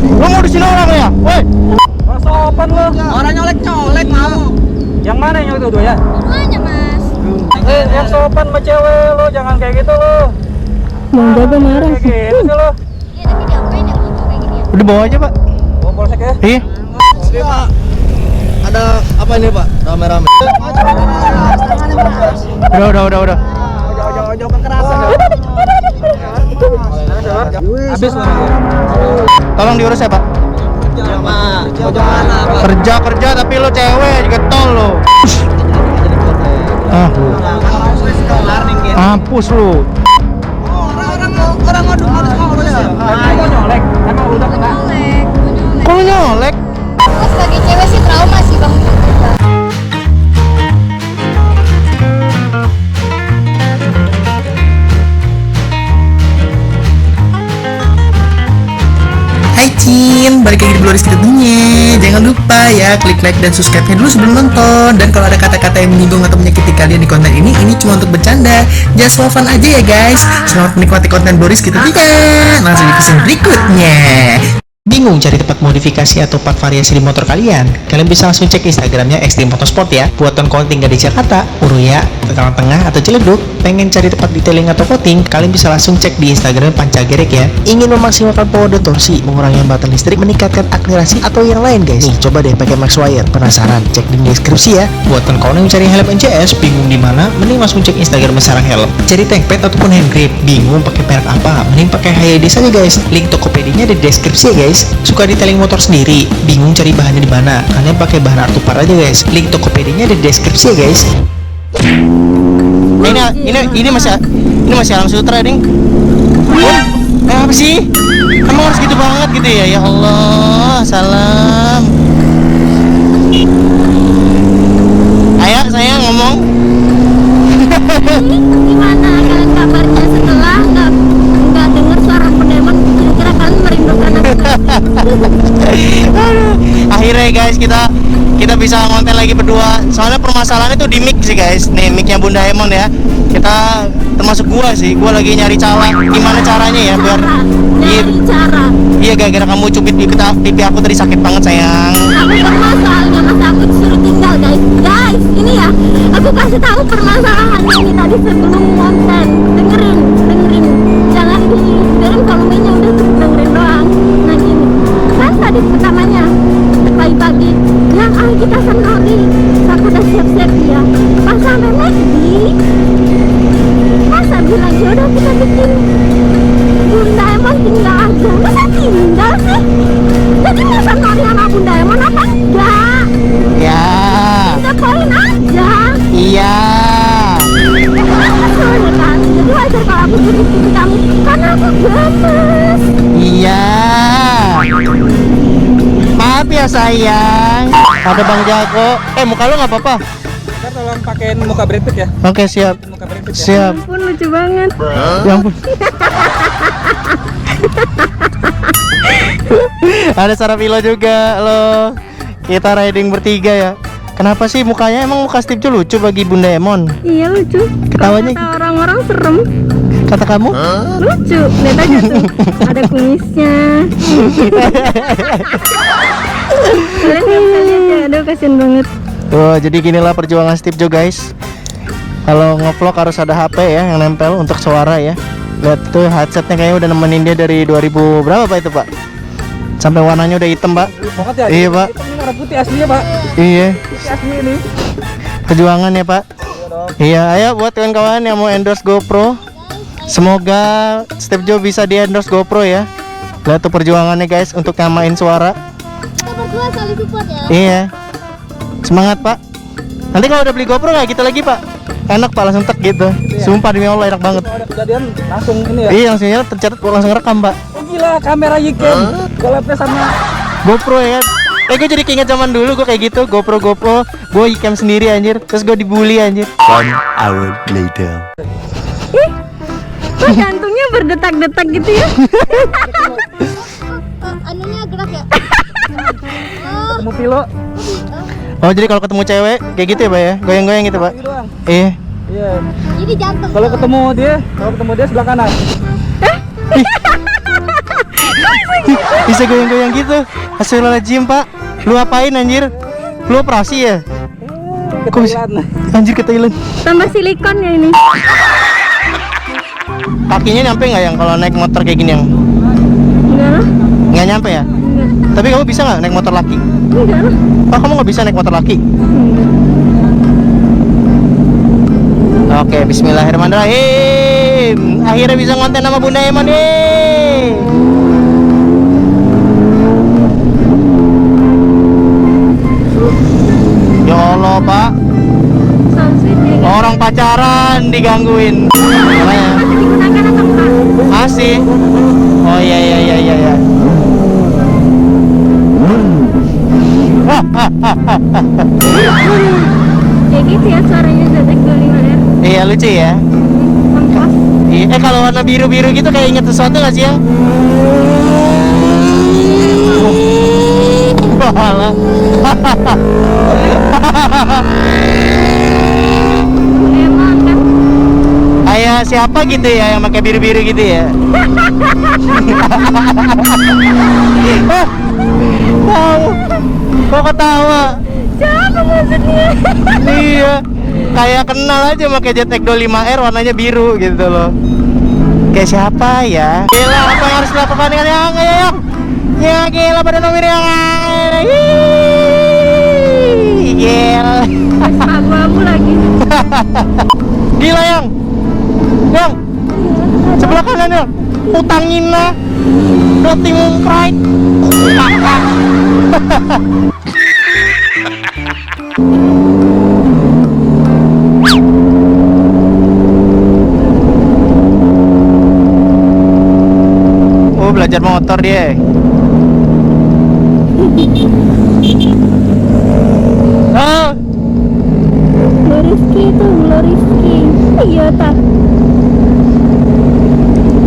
Lu mau di sini orang ya? Woi. Nggak sopan lu. Orang nyolek mau. Yang mana yang nyolek dua ya? Semuanya mas. Yang sopan sama cewek lu, jangan kayak gitu lu. Bang Jago marah. Kayak gitu sih lu. Iya tapi diapain ya lucu kayak gini ya? Udah bawa aja, Pak. Bawa polsek ya. Iya. Oke Pak. Ada apa ini Pak? Rame-rame. Udah. Jauh kekerasan. Habis lu. Tolong diurus ya, Pak. Ya Pak. Bagaimana Pak? Kerja tapi lu cewek juga tol lu. Ah, mampus lu. Orang ngadu harus mau ya. Emang nyolek? Emang udah kena? Nyolek, nyolek. Kok lu nyolek? Aku sebagai cewek sih trauma sih bang. Hai Cin, balik lagi di Gloris tentunya. Jangan lupa ya klik like dan subscribe-nya dulu sebelum nonton. Dan kalau ada kata-kata yang menyinggung atau menyakiti kalian di konten ini cuma untuk bercanda. Just for fun aja ya guys. Selamat menikmati konten Gloris kita tidak. Langsung di video berikutnya. Bingung cari tempat modifikasi atau part variasi di motor kalian? Kalian bisa langsung cek Instagramnya Extreme Motorsport ya. Buat kawan tinggal di Jakarta, Uruya, Tegalan Tengah, atau Ciledug, pengen cari tempat detailing atau coating, kalian bisa langsung cek di Instagram Pancagerek ya. Ingin memaksimalkan power dan torsi, mengurangi hambatan listrik, meningkatkan akselerasi, atau yang lain guys. Nih, coba deh pakai Maxwire. Penasaran? Cek di deskripsi ya. Buat kawan yang mencari helm NCS, bingung di mana? Mending langsung cek Instagram Sarang Helm. Cari tank pad ataupun hand grip, bingung pakai merek apa? Mending pakai HYD saja guys. Link Tokopedia di deskripsi ya guys. Suka detailing motor sendiri, bingung cari bahannya di mana? Kalian pakai bahan Artupar aja guys. Link Tokopedia di deskripsi ya guys. Ini masih alam sutra, Ding. Apa sih? Emang harus gitu banget gitu ya? Ya Allah, salam. Ayo, saya ngomong. Gimana kalian kabarnya setelah nggak dengar suara pendeman? Kira-kira kalian merindukan aku? Akhirnya guys kita bisa ngonten lagi berdua. Soalnya permasalahan itu di mic sih guys. Nih micnya Bunda Emon ya. Kita termasuk gua lagi nyari cara gimana caranya ya biar iya gara-gara kamu cubit pipi aku tadi sakit banget sayang. Aku permasalahannya mas, aku disuruh tinggal guys ini ya, aku kasih tahu permasalahannya ini tadi sebelum konten. Dengerin jangan dibiarin volumenya, udah dengerin doang. Nah gini kan tadi pertamanya pagi-pagi yang kita senori, aku udah siap-siap ya. Pas sampai McD masa bilang udah kita bikin Bunda Emon tinggal aja. Masa tinggal sih? Jadi masa nori sama Bunda Emon apa enggak? Ya. Kita poin aja. Iya. Soalnya kan, jadi wajar kalau aku suruh ikuti kamu karena aku gemes. Iya. Maaf ya sayang. Ada Bang Jago. Muka lu nggak apa-apa. Ntar tolong pakein muka Brad Pitt ya. Oke siap. Muka Brad Pitt ya. Siap. Ampun lucu banget. Ya ampun. Ada Sarapilo juga loh. Kita riding bertiga ya. Kenapa sih mukanya emang muka Steve Jobs lucu bagi Bunda Emon? Iya lucu. Ketawanya Kata orang-orang serem. kata kamu? Lucu. Lihat aja tuh. Ada kumisnya. Kalian nggak bisa lihat ya. Aduh kasian banget. Tuh, jadi ginilah perjuangan Steve Jobs guys. Kalau ngevlog harus ada HP ya yang nempel untuk suara ya. Lihat tuh headsetnya kayaknya udah nemenin dia dari 2000 berapa Pak itu Pak? Sampai warnanya udah hitam Pak. Banget ya. Iya, Pak. Ini warna putih aslinya Pak. Iya. Putih asli ini. Perjuangan ya Pak. Iya, ayo buat kawan-kawan yang mau endorse GoPro, semoga Steve Jobs bisa di endorse GoPro ya. Lihat tuh perjuangannya guys untuk nyamain suara. Kita berdua saling support ya. Iya. Semangat Pak. Nanti kalau udah beli GoPro nggak gitu lagi Pak? Enak Pak, langsung tek gitu. Sumpah demi Allah enak banget. Kalau ada kejadian langsung ini ya. Iya langsungnya tercatat langsung rekam Pak. Oh gila, kamera Yicam. Collabnya sama GoPro ya kan. Gue jadi keinget zaman dulu gue kayak gitu. GoPro gue ikem sendiri anjir. Terus gue dibully anjir. 1 hour later. Kok jantungnya berdetak-detak gitu ya? Anunya gerak ya. ketemu Pilo. Oh jadi kalau ketemu cewek kayak gitu ya Pak ya? Goyang-goyang gitu Pak? Gitu doang. Iya. Iya. Jadi jantung. Kalau ketemu dia sebelah kanan. Bisa goyang-goyang gitu. Astagfirullahaladzim, Pak. Lu apain anjir? Lu operasi ya? Kok bisa? Anjir, ke Thailand. Tambah silikon ya ini. Kakinya nyampe nggak yang kalau naik motor kayak gini yang? Enggak lah. Nggak nyampe ya? Enggak. Tapi kamu bisa nggak naik motor laki? Enggak lah. Oh, kamu nggak bisa naik motor laki? Oke, bismillahirrahmanirrahim. Akhirnya bisa ngonten sama Bunda Emon nih. Ya Allah, Pak. So sweet ya. Orang pacaran digangguin. Makanya. Masih digunakan atau enggak? Masih. Oh iya iya iya iya iya. Kayak gitu ya suaranya Zetek 25 ya. Iya, lucu ya. Mengkos. Iya, kalau warna biru-biru gitu kayak inget sesuatu nggak sih ya? Walah. Emang kan. Kayak siapa gitu ya yang pakai biru-biru gitu ya? Tahu. Kok ketawa? Siapa maksudnya? Iya. Kayak kenal aja pakai Zetek 25R warnanya biru gitu loh. Kayak siapa ya? Gila, apa yang harus dilakukan dengan yang ayo? Ya gila pada nomor yang gila. Abu-abu lagi. Gila yang sebelah kanan ya. Utangin lah. Dotimum Pride. Oh, belajar motor dia. Oh, Lo Rizky itu, lo Rizky. Iya tak.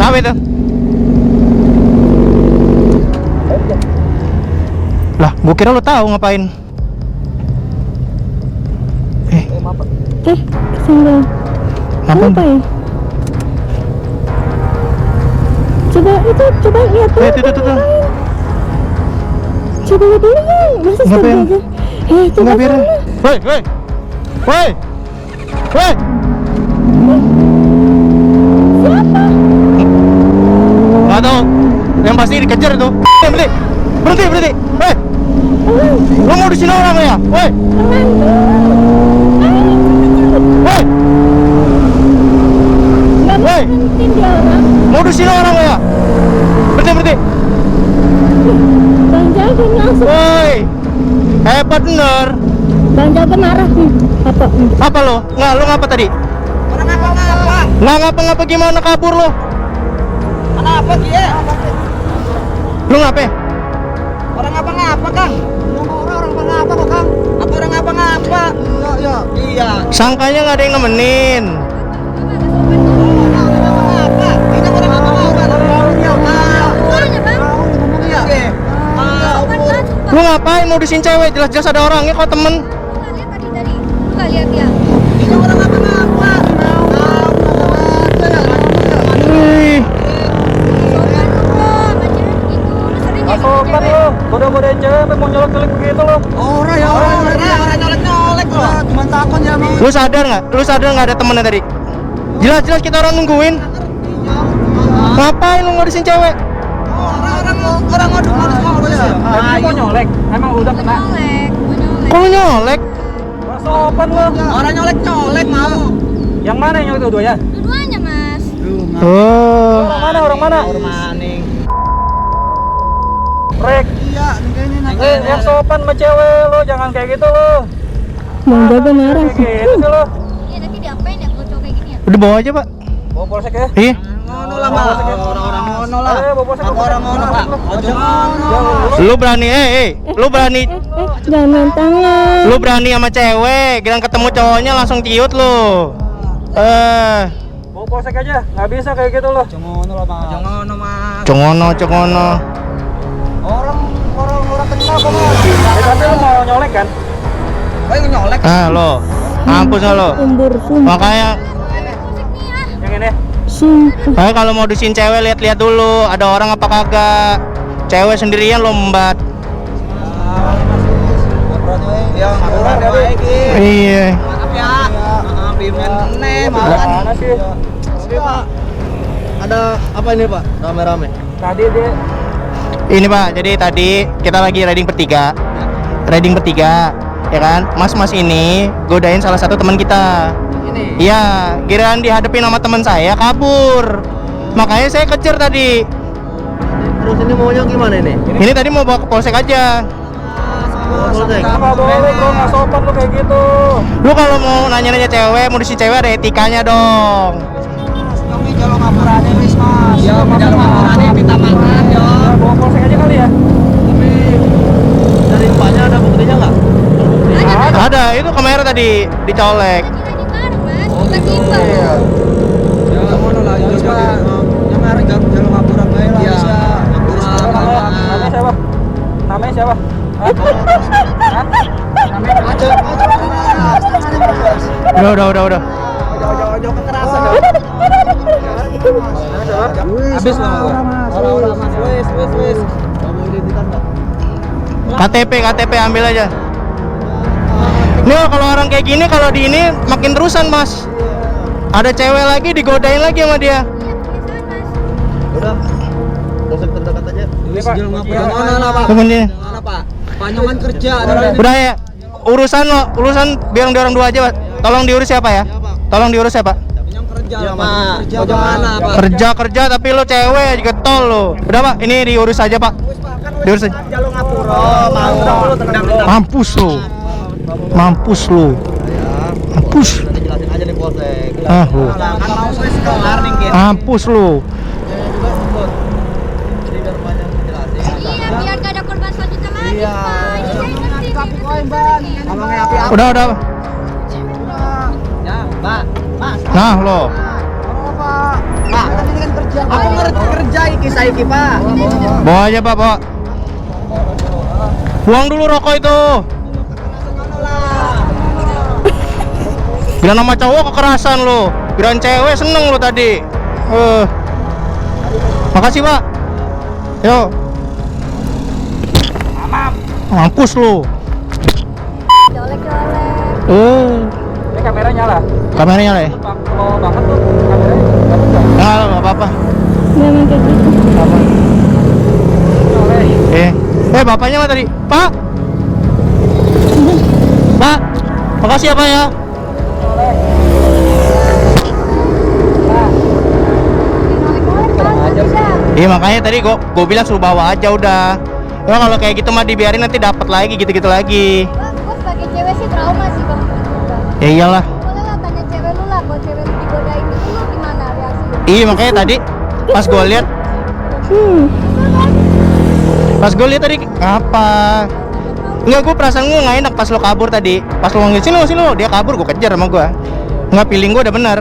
apa itu? Lah, gua kira lo tahu ngapain. Kesenggol. Ngapain? Apa ya? Coba lihat dulu. Tuh. Coba lihat dulu ya. Masa Nggak, Ben. aja. Coba Nggak biar. sana. Woi. Siapa? Nggak tahu. Yang pasti dikejar itu. Berhenti. Hei, lo mau di sini orang ya? Woi. Woi. Nggak Woi. berhentiin dia orang. Mau di sini orang ya? Berhenti. Bang Jago langsung. Woi. Hebat bener. Bang Jago marah. Apa? Apa lo? Lo ngapa tadi? Orang apa-ngapa? Nggak ngapa-ngapa gimana kabur lo? Kenapa dia? Lo ngapain? Orang apa-ngapa, Kang? Orang apa-ngapa kok, Kang? Apa orang apa-ngapa? Iya. Sangkanya nggak ada yang nemenin. Apa-ngapa? Ini orang apa-ngapa? Lo ngapain mau disin cewek? Jelas-jelas ada orangnya kok temen. Ini orang apa-ngapa? Wih. Sopan lo, bodoh-bodohin cewek mau nyolek-nyolek begitu lo. Orang nyolek-nyolek lo. Cuma takut ya, Bang. Lu sadar nggak ada temennya tadi? Jelas-jelas kita orang nungguin. Ngapain lu ngodisin cewek? Orang modus ya. Mau nyolek, emang udah kena. Kok lu nyolek? Sopan lo. Orang nyolek mau. Yang mana yang nyolek dua-duanya? Dua-duanya mas. Oh. Orang mana? Orang maning. Rek. Iya, yang sopan sama cewek lo, jangan kayak gitu lo. Bang Jago marah. Kayak gitu sih lo. Iya nanti diapain ya kalau cowok kayak gini ya? Udah bawa aja, Pak. Bawa polsek ya? Iya. Ngono lah, Mas. Orang ngono lah. Bawa polsek. Orang ngono, Pak. Ojo ngono. Lu berani, lu berani, Jangan main tangan. lu berani sama cewek, bilang ketemu cowoknya langsung ciut lu. Bawa polsek aja, nggak bisa kayak gitu loh. Jongono lah, Mas. Jongono, Mas. Cengono. Orang kenal kok, Mas. Tapi lu mau nyolek kan? Oh, nyolek. Ah, lo. Mampus lo. Embur sumpah. Makanya Yang ini. Sumpah. kalau mau disin cewek lihat-lihat dulu ada orang apa kagak. cewek sendirian lombat. Yang kurang baik. Iya. Maaf ya. Pimen Mana sih? Pak. Ada apa ini Pak? Rame-rame. Tadi dia Ini Pak, jadi tadi kita lagi riding bertiga, ya kan? Mas ini godain salah satu teman kita. ini. Iya, kiraan dihadapin sama teman saya kabur. Makanya saya kejar tadi. Terus ini maunya gimana ini? Ini tadi mau bawa ke polsek aja. Polsek. Apa boleh bro, nggak sopan lu kayak gitu. Lu kalau mau nanya-nanya cewek, mau disi cewek ada etikanya dong. Kami jalur ngapurannya wis mas. Ya, jalur ngapurannya minta maaf ya. Bawa polsek aja kali ya. Tapi dari Mbaknya ada buktinya nggak? Ada, itu kamera tadi dicolek. Lagi bareng mas, tiba-tiba. Ya mana lah, yang ngarep jalur ngapuran bae lah. Iya. Namanya siapa? Namanya siapa? Namanya aja. Udah. Ojo kekerasan. Habis lah. Orang mas. Wes. Kamu identitas Pak? KTP ambil aja. Nih kalau orang kayak gini kalau di ini makin terusan mas. Ada cewek lagi digodain lagi sama dia. Udah. Polsek terdekat aja. Wis jalur ngapuran mana lah Pak? Kemudian Mana Pak? Panjongan kerja. udah ya urusan biar orang dua aja Pak. Tolong diurus siapa ya? Tolong diurus siapa? Yang kerja Pak. Kerja mana Pak? Kerja tapi lo cewek getol lo. Udah Pak, ini diurus aja Pak. Diurus aja. Jalur ngapura. Mau. Mampus lo. Mampus. Nanti jelasin aja di Polsek. Ah lo. Kan mau wis kelar ning kene. Mampus lo. Jadi biar banyak jelasin. Iya, biar gak ada korban selanjutnya lagi pak. Ini saya ngerti. Ngomongnya api-api. Udah. Ya, Pak. Mas. Nah lo. Pak. Pak, kan ini kan kerja. Aku ngerti kerja iki saiki, Pak. Bawa aja Pak, bawa. Buang dulu rokok itu. Bilang nama cowok kekerasan lo. Bilang cewek seneng lo tadi. Makasih Pak. Yuk. Mampus lo. Colek-colek. Ini kamera nyala. Kameranya lah ya. Kalau banget tuh kameranya enggak bisa. Nggak apa-apa. Memang kayak gitu. Bapaknya mah tadi. Pak. Pak. Makasih ya Pak ya. Iya makanya tadi gua bilang suruh bawa aja udah. Ya kalau kayak gitu mah dibiarin nanti dapat lagi gitu-gitu lagi. Bang, gue sebagai cewek sih trauma sih bang. Ya iyalah. Boleh lah tanya cewek lu lah, kalau cewek lu digodain gitu lu gimana reaksi lu? Iya makanya tadi pas gua lihat tadi apa? Enggak, gua perasaan gua nggak enak pas lo kabur tadi. Pas lo ngomongin sini lo, dia kabur gua kejar sama gua. Nggak, feeling gua udah benar.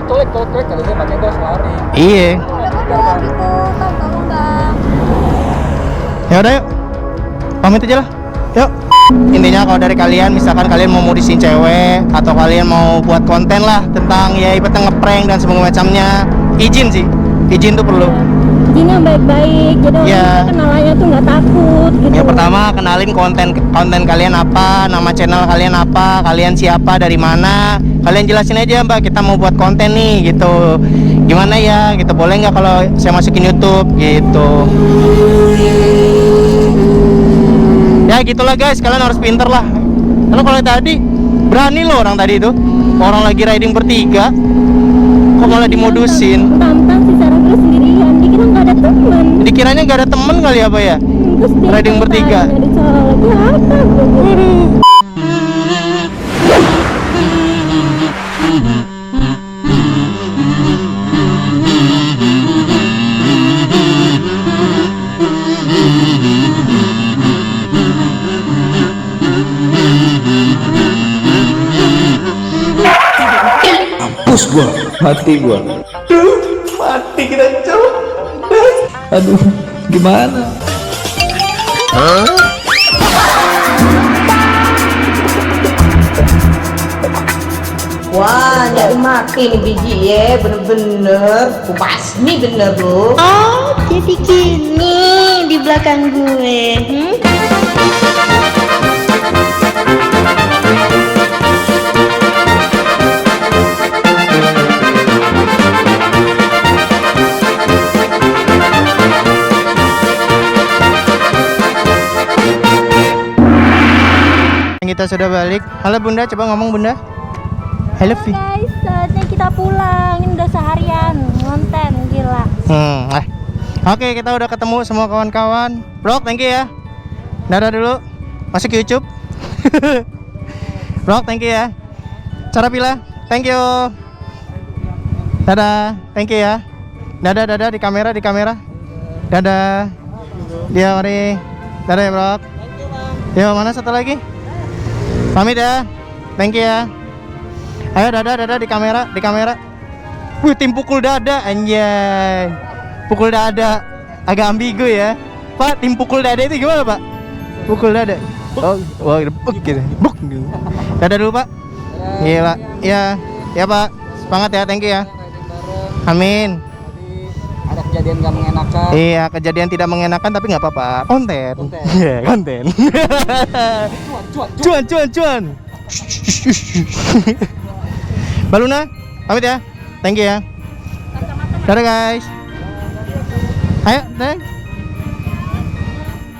Colek kalau dia pakai gas lari. Iya. Udah gue gitu, bang tolong bang. Ya udah yuk. Pamit aja lah. Yuk. Intinya kalau dari kalian misalkan kalian mau modusin cewek atau kalian mau buat konten lah tentang ya ibaratnya ngeprank dan sebagainya macamnya, izin sih. Izin tuh perlu. Izin yang baik-baik, jadi orang Iya. kita kenalannya tuh nggak takut gitu. Yang pertama kenalin konten kalian apa, nama channel kalian apa, kalian siapa, dari mana. Kalian jelasin aja Mbak, kita mau buat konten nih gitu. Gimana ya? Gitu boleh nggak kalau saya masukin YouTube gitu. Ya gitulah guys, kalian harus pinter lah. Karena kalau tadi berani loh orang tadi itu. Orang lagi riding bertiga, kok malah dimodusin. Tantang si Sarah terus sendirian, dikira nggak ada teman. Dikiranya nggak ada temen kali apa ya? Terus dia Riding bertiga. tanya, "Ada cowok lagi apa?" Mampus gua, mati gua. Mati kita cowok. Aduh, gimana? Wah, nyari mati nih biji ya, bener-bener kupas nih bener loh. Oh, jadi gini. belakang gue. Kita sudah balik. Halo Bunda, coba ngomong Bunda. I love you. Guys, saatnya kita pulang. Ini udah seharian ngonten, gila. Oke, kita udah ketemu semua kawan-kawan. Bro, thank you ya. Dadah dulu. Masuk ke YouTube. Bro, thank you ya. Cara Pila, thank you. Dadah, thank you ya. Dadah di kamera. Dadah. Dia mari. Dadah ya, Bro. Yo, mana satu lagi? Pamit ya. Thank you ya. Ayo dadah di kamera. Wih, tim pukul dada anjay. Pukul dada agak ambigu ya. Pak, tim pukul dada itu gimana, Pak? Pukul dada. Oh, wah, buk gitu. Buk gitu. Dadah dulu, Pak. Iya, Pak. Iya. Ya, Pak. Semangat ya, thank you ya. Amin. Ada kejadian gak mengenakan. Iya, kejadian tidak mengenakan tapi nggak apa-apa. Konten. Iya, konten. Cuan. Baluna, pamit ya. Thank you ya. Dadah guys. Ayo,